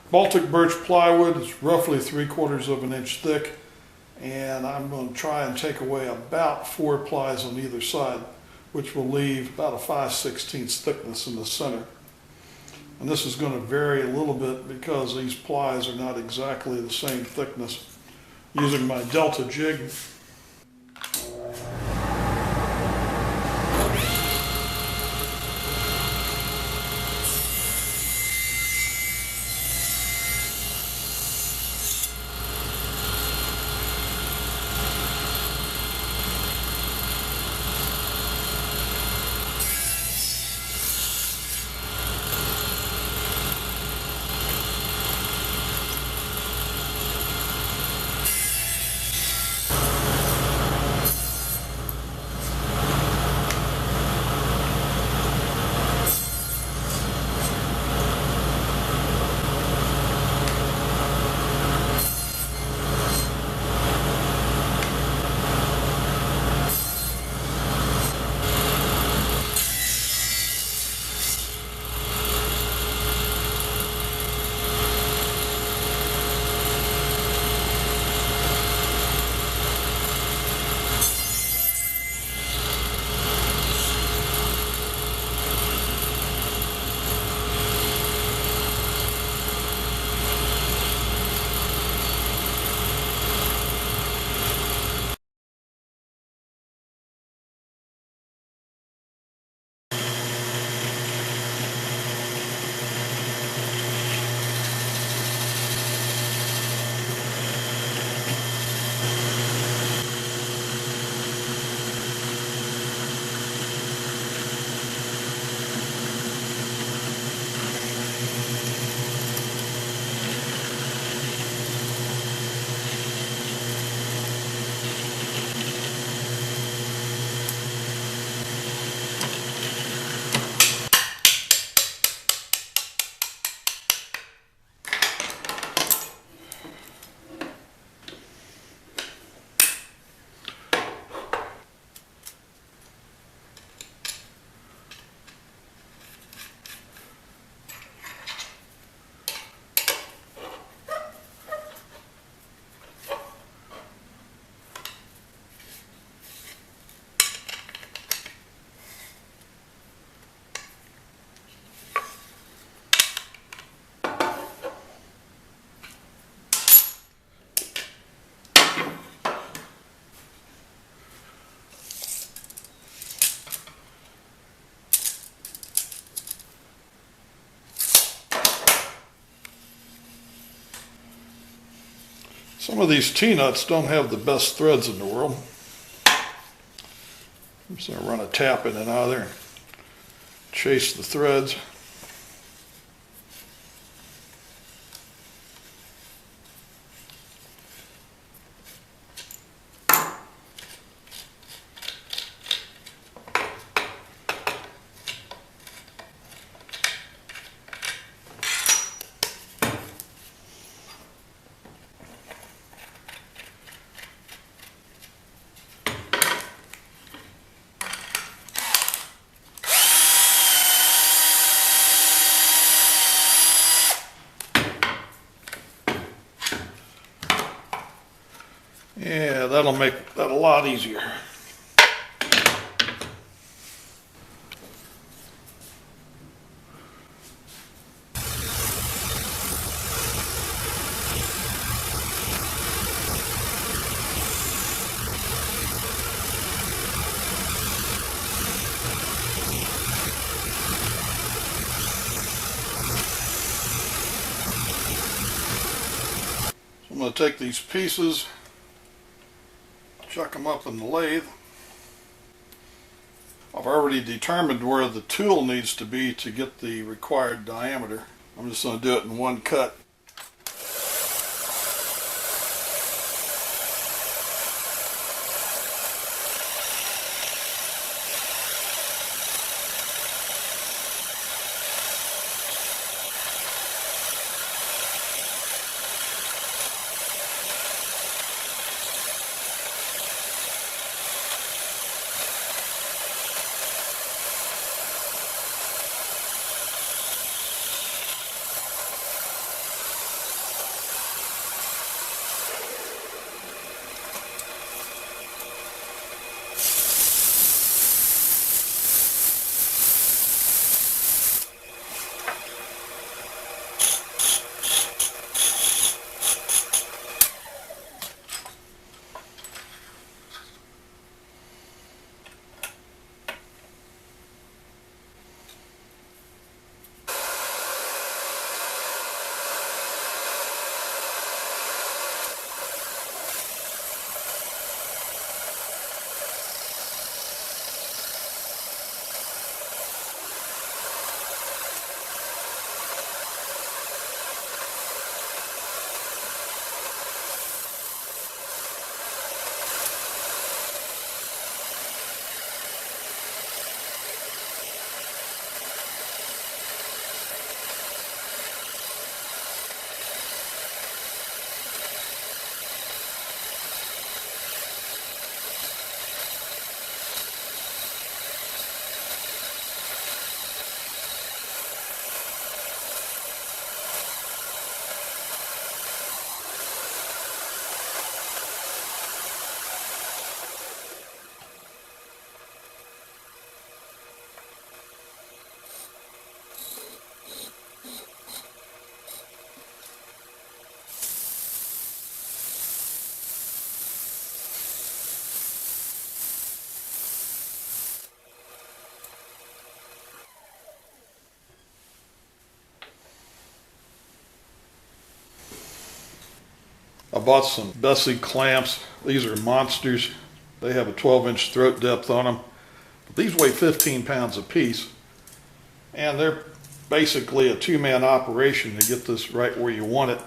Baltic birch plywood. It's roughly 3/4 of an inch thick, and I'm going to try and take away about 4 plies on either side, which will leave about a 5/16 thickness in the center. And this is going to vary a little bit because these plies are not exactly the same thickness. Using my Delta jig, some of these T-nuts don't have the best threads in the world. I'm just going to run a tap in and out of there and chase the threads. Yeah, that'll make that a lot easier. So I'm going to take these pieces, chuck them up in the lathe. I've already determined where the tool needs to be to get the required diameter. I'm just going to do it in one cut. bought some Bessey clamps. These are monsters. They have a 12-inch throat depth on them. But these weigh 15 pounds a piece. And they're basically a two-man operation to get this right where you want it.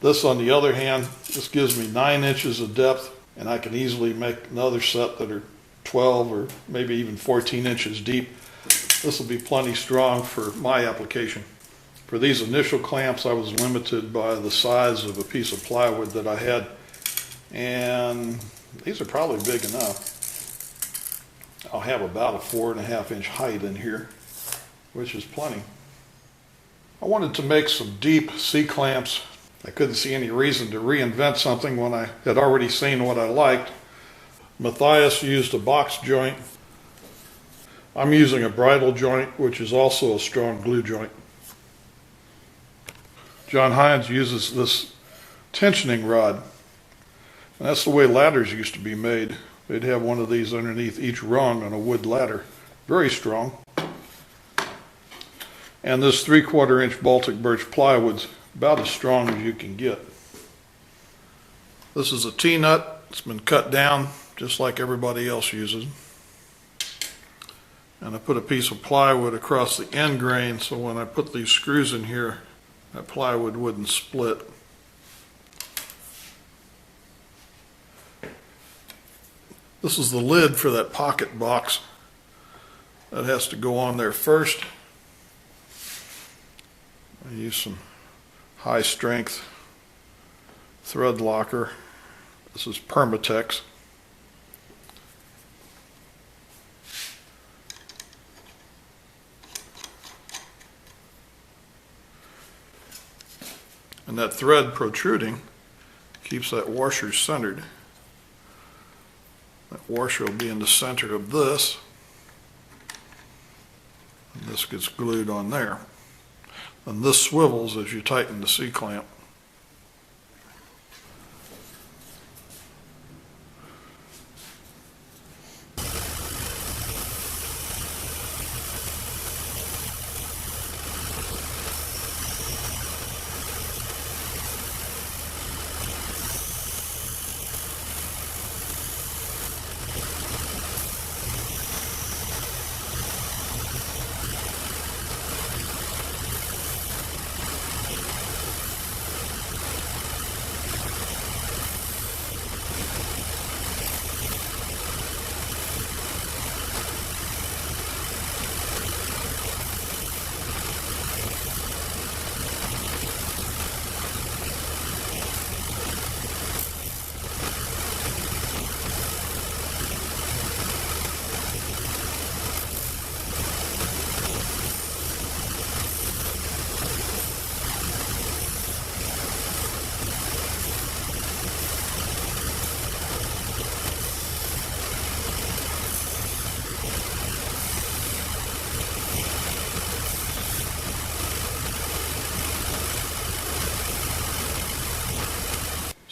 This, on the other hand, this gives me 9 inches of depth, and I can easily make another set that are 12 or maybe even 14 inches deep. This will be plenty strong for my application. For these initial clamps, I was limited by the size of a piece of plywood that I had, and these are probably big enough. I'll have about a 4.5 inch height in here, which is plenty. I wanted to make some deep C-clamps. I couldn't see any reason to reinvent something when I had already seen what I liked. Matthias used a box joint. I'm using a bridle joint, which is also a strong glue joint. John Hines uses this tensioning rod. And that's the way ladders used to be made. They'd have one of these underneath each rung on a wood ladder. Very strong. And this 3/4 inch Baltic birch plywood's about as strong as you can get. This is a T-nut. It's been cut down just like everybody else uses. And I put a piece of plywood across the end grain so when I put these screws in here, that plywood wouldn't split. This is the lid for that pocket box. That has to go on there first. I use some high strength thread locker. This is Permatex. And that thread protruding keeps that washer centered. That washer will be in the center of this. And this gets glued on there. And this swivels as you tighten the C-clamp.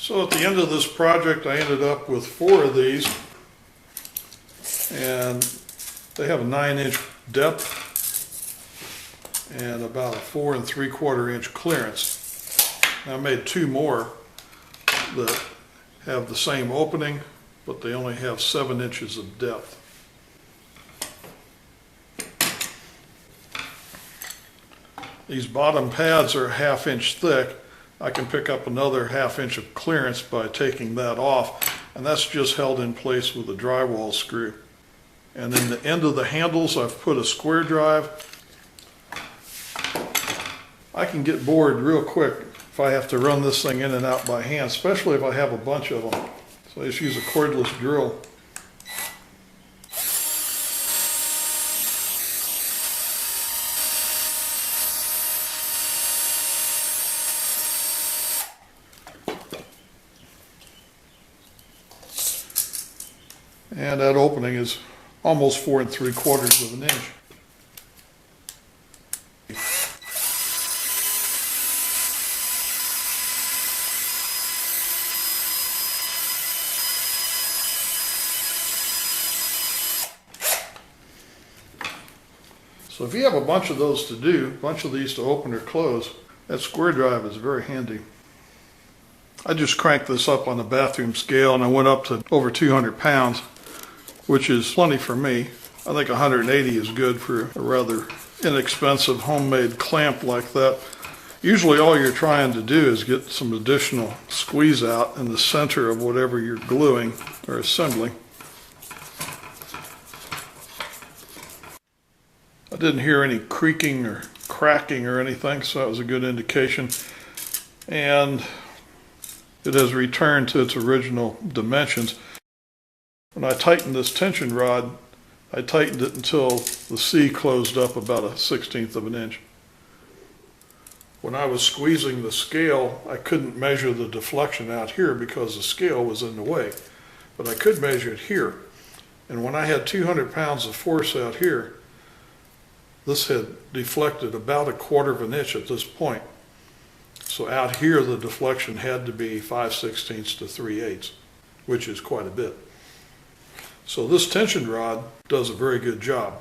So at the end of this project, I ended up with 4 of these, and they have a 9-inch depth and about a 4 3/4 inch clearance. I made 2 more that have the same opening, but they only have 7 inches of depth. These bottom pads are a 1/2 inch thick. I can pick up another 1/2 inch of clearance by taking that off, and that's just held in place with a drywall screw. And in the end of the handles, I've put a square drive. I can get bored real quick if I have to run this thing in and out by hand, especially if I have a bunch of them. So I just use a cordless drill. And that opening is almost 4 3/4 inch. So if you have a bunch of those to do, a bunch of these to open or close, that square drive is very handy. I just cranked this up on the bathroom scale and I went up to over 200 pounds, which is plenty for me. I think 180 is good for a rather inexpensive homemade clamp like that. Usually all you're trying to do is get some additional squeeze out in the center of whatever you're gluing or assembling. I didn't hear any creaking or cracking or anything, so that was a good indication. And it has returned to its original dimensions. When I tightened this tension rod, I tightened it until the C closed up about 1/16 of an inch. When I was squeezing the scale, I couldn't measure the deflection out here because the scale was in the way, but I could measure it here. And when I had 200 pounds of force out here, this had deflected about 1/4 of an inch at this point. So out here, the deflection had to be 5/16 to 3/8, which is quite a bit. So this tension rod does a very good job.